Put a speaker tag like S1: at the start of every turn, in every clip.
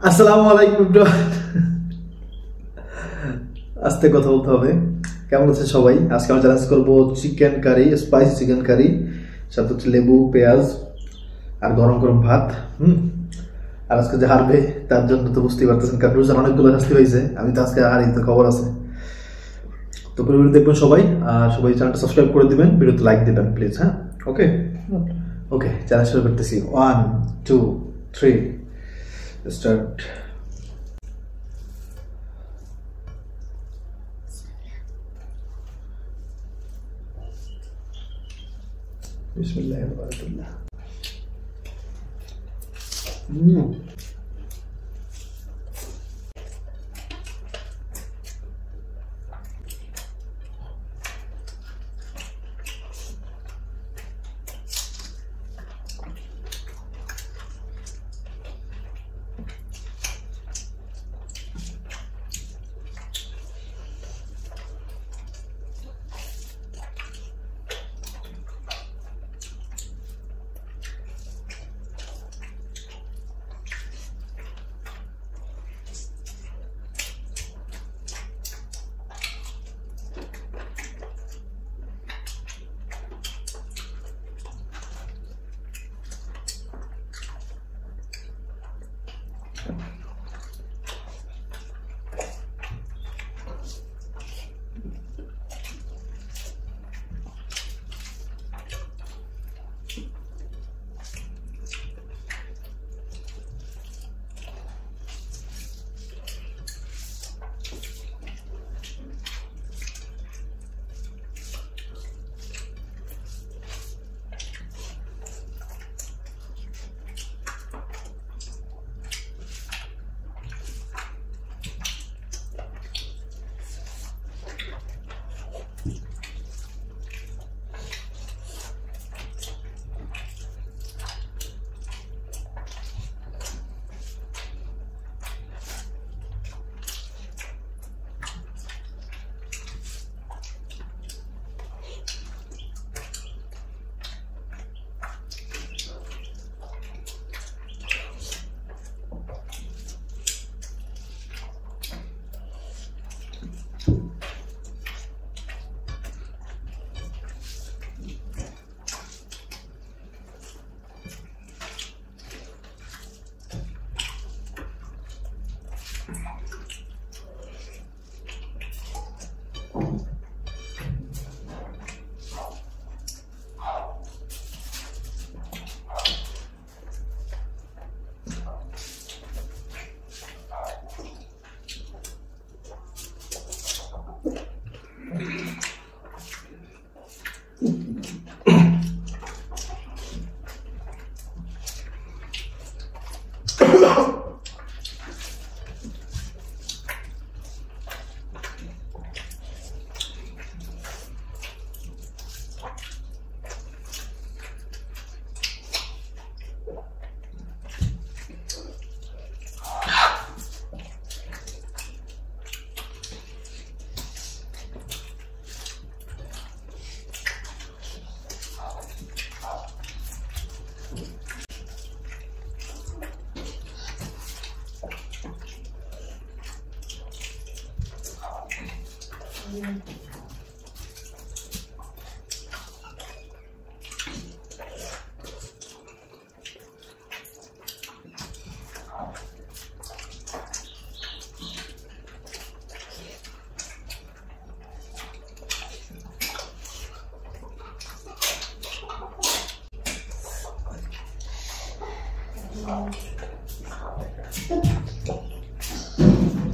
S1: আসসালামু আলাইকুম। আস্তে কথা বলতে হবে। কেমন আছে সবাই? আজকে আমরা চ্যালেঞ্জ করবো chicken curry, spicy chicken curry, সাথে হচ্ছে লেবু, পেঁয়াজ আর গরম গরম ভাত। আর আজকে যে হারবে তার জন্য তো বুঝতেই পারতেছেন, কারণ রোজার অনেকগুলো শাস্তি হয়েছে। আমি তো আজকে হারি, তো খবর আছে। তো ভিডিও দেখবেন সবাই, আর সবাই চ্যানেলটা সাবস্ক্রাইব করে দিবেন, ভিডিওতে লাইক দিবেন প্লিজ। হ্যাঁ, ওকে ওকে, চ্যালেঞ্জ শুরু করতেছি। 1 2 3 স্টার্ট। বিসমিল্লাহিররহমানিররহিম।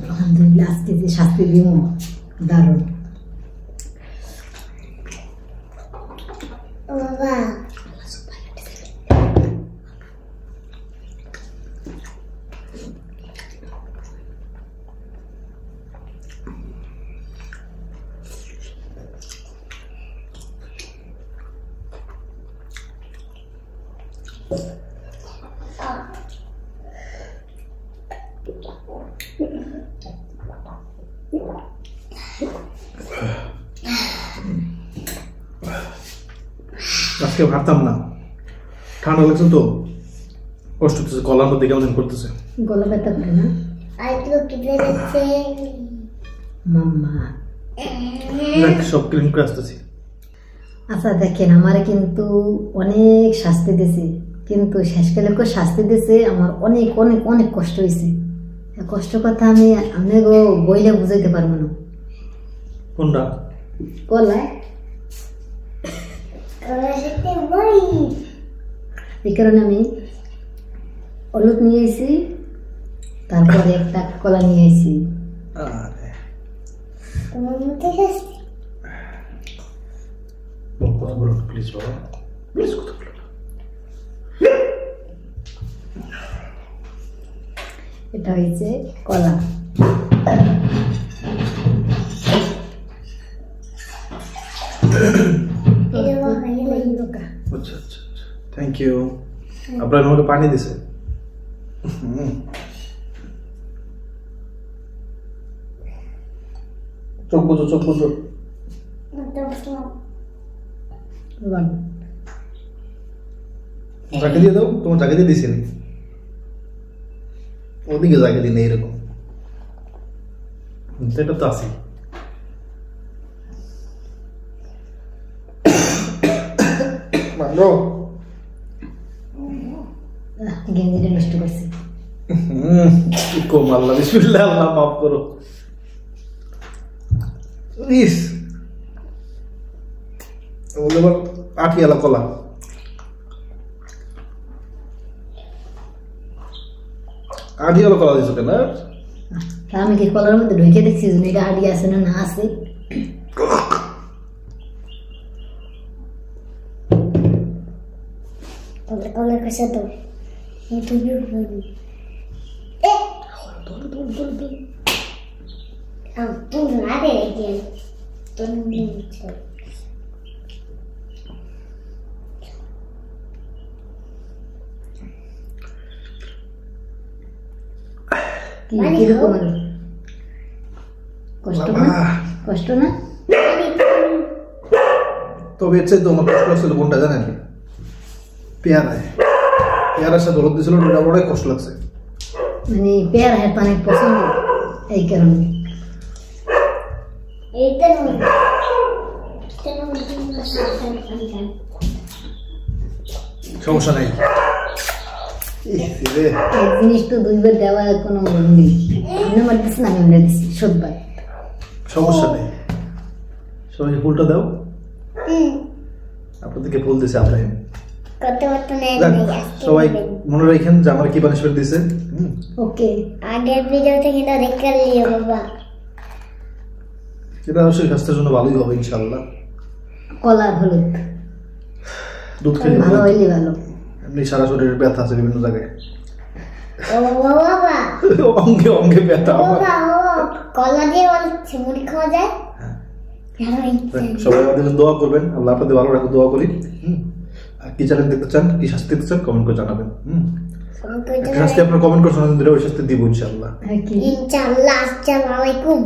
S2: আলহামদুলিল্লাহ, আজকে যে শাস্তি দিব দারুণ।
S1: আজকে ভাবতাম না, ঠান্ডা লাগছে তো, কষ্ট হচ্ছে, গলার মধ্যে কেমন করতেছে।
S2: গলা ব্যথা করে না?
S3: আইগুলো কেটে যাচ্ছে
S2: মাম্মা।
S1: দেখ সব ক্লিন করে আসতেছি।
S2: আচ্ছা দেখেন, আমারে কিন্তু অনেক শাস্তি দিছে, কিন্তু শেষকালে শাস্তি দিছে আমার অনেক অনেক অনেক কষ্ট হয়েছে। কষ্ট কথা আমি আপনাকে বইলে বুঝাইতে পারবো না।
S1: কোনটা?
S2: গলায়
S3: কলাতে বই
S2: এই কারণে আমি হলুদ নিয়ে এসেছি, তারপরে একটা কলা নিয়ে এসেছি।
S1: আরে
S3: তোমার মধ্যে শাস্তি
S1: কথা বলো প্লিজ বাবা, প্লিজ কথা বলো।
S2: এটা হয়েছে কলা।
S1: আচ্ছা আচ্ছা থ্যাংক ইউ। আপনার আমাকে পানি দিছে। চোখ বুঝো, চোখ বুঝো। জাকে দিয়ে দাও, তোমার জাকে দিয়ে দিছি নি, ওদিকে জাকে দিই না এরকম, এটা তো আছে।
S2: গেঞ্জিটা নষ্ট করছি।
S1: কি কম, আল্লাহ বিসমিল্লাহ, আল্লাহ মাফ করো। ইস বলে এবার আটিয়ালা কলা। আটিয়ালা কলা দিছো কেন?
S2: তা আমি কি কলার মধ্যে ঢুকে দেখছি এটা আড়ি আছে না না আছে?
S3: অনেক কষ্ট তো তুমি বলি তুমি না দে রেখে তুমি
S2: কিরকম কষ্ট না? কষ্ট না?
S1: তবে এর চাইতে আমার কষ্ট লাগছিল কোনটা জানেন? পেয়ারায়, পেয়ারার সাথে হলুদ দিয়েছিল, ওটা বড় কষ্ট লাগছে।
S2: মানে পেয়ারা হেঁটে অনেক পছন্দ, এই কারণে।
S3: এইটা
S1: সমস্যা নাই,
S2: এক জিনিস তো দুইবার দেওয়া কোনো নেই। আপনি আমার দিচ্ছেন, আমি আমরা দিচ্ছি সববার।
S1: সমস্যা নেই। সবাই ফুলটা দাও। আপনাদেরকে ফুল দিছে আব্রাহিম। সবাই মনে রাখেন যে আমার কি পানিশমেন্ট দিছে।
S2: ওকে,
S3: আগের ভিডিও থেকে তো দেখে নিও বাবা।
S1: এটা অবশ্যই স্বাস্থ্যের জন্য ভালোই হবে ইনশাআল্লাহ।
S2: কলার হলুদ
S1: দুধ খেলে
S2: ভালো হইলে ভালো।
S1: এমনি সারা শরীরে ব্যথা আছে বিভিন্ন জায়গায়।
S3: ও বাবা,
S1: অঙ্গে অঙ্গে ব্যথা।
S3: কলা দিয়ে চিমুড়ি খাওয়া যায়।
S1: সবাই আমাদের জন্য দোয়া করবেন, আল্লাহ আপনাদের ভালো রাখুন, দোয়া করি। আর কি চ্যানেল দেখতে চান, কি শাস্তি দেখতে চান, কমেন্ট করে জানাবেন। শাস্তি আপনার কমেন্ট করে শোনান দিলে ওই শাস্তি দিব ইনশাআল্লাহ।
S3: ইনশাআল্লাহ। আসসালামু আলাইকুম।